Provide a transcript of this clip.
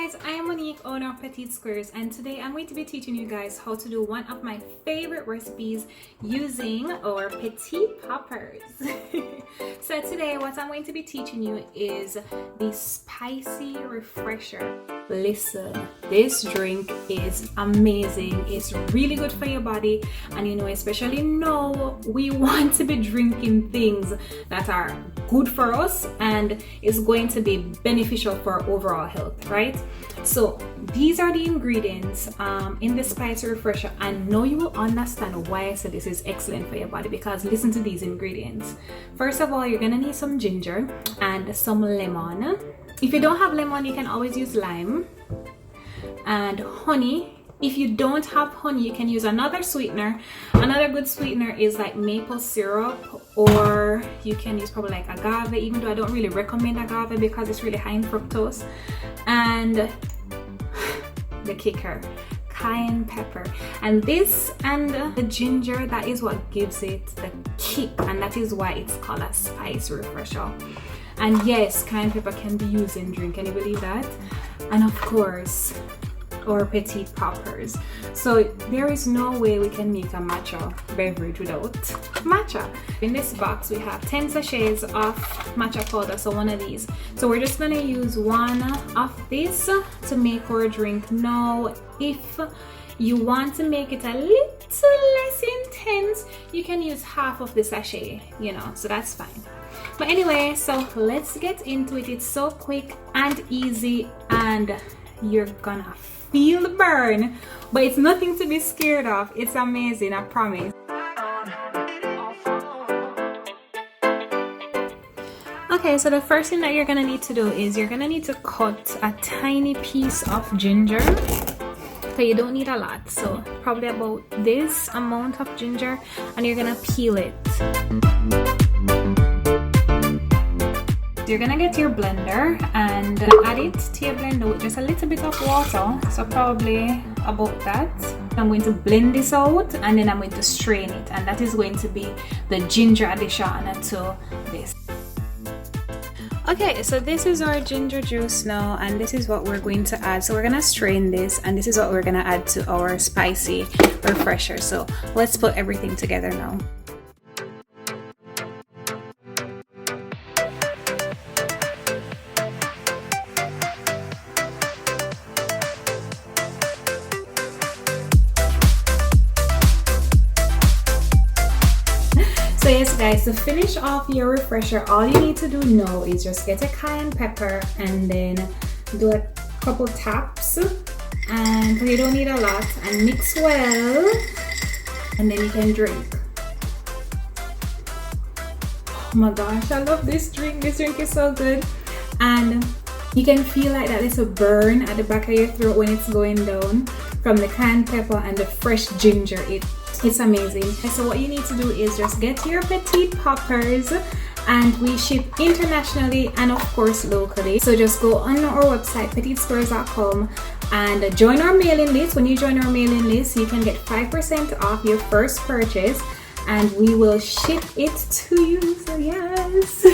guys, I am Monique, owner of PetitSquares, and today I'm going to be teaching you guys how to do one of my favorite recipes using our PetitPoppers. So today what I'm going to be teaching you is the spicy refresher. Listen, this drink is amazing. It's really good for your body, and you know, especially now we want to be drinking things that are good for us and is going to be beneficial for our overall health, right? So these are the ingredients in the spicy refresher, and now you will understand why I said this is excellent for your body, because listen to these ingredients. First of all, you're gonna need some ginger and some lemon. If you don't have lemon, you can always use lime, and honey. If you don't have honey, you can use another sweetener. Another good sweetener is like maple syrup, or you can use probably like agave, even though I don't really recommend agave because it's really high in fructose. And the kicker, cayenne pepper. And this and the ginger, that is what gives it the kick, and that is why it's called a spice refresher. And yes, cayenne pepper can be used in drink, can you believe that? And of course, or PetitPoppers. So there is no way we can make a matcha beverage without matcha. In this box we have 10 sachets of matcha powder, so one of these. So we're just gonna use one of this to make our drink. Now if you want to make it a little less intense, you can use half of the sachet, you know, so that's fine. But anyway, so let's get into it. It's so quick and easy, and you're gonna feel the burn, but it's nothing to be scared of. It's amazing, I promise. Okay, so the first thing that you're gonna need to do is you're gonna need to cut a tiny piece of ginger. So you don't need a lot, so probably about this amount of ginger, and you're gonna peel it. You're gonna get your blender and add it to your blender with just a little bit of water, so probably about that. I'm going to blend this out, and then I'm going to strain it, and that is going to be the ginger addition to this. Okay, so this is our ginger juice now, and this is what we're going to add. So we're gonna strain this, and this is what we're gonna add to our spicy refresher. So let's put everything together now. So yes guys, to finish off your refresher, all you need to do now is just get a cayenne pepper and then do a couple taps, and you don't need a lot, and mix well, and then you can drink. Oh my gosh, I love this drink. This drink is so good, and you can feel like that little burn at the back of your throat when it's going down from the cayenne pepper and the fresh ginger. It's amazing. So what you need to do is just get your PetitPoppers, and we ship internationally and of course locally. So just go on our website PetitSquares.com and join our mailing list. When you join our mailing list, you can get 5% off your first purchase, and we will ship it to you. So yes.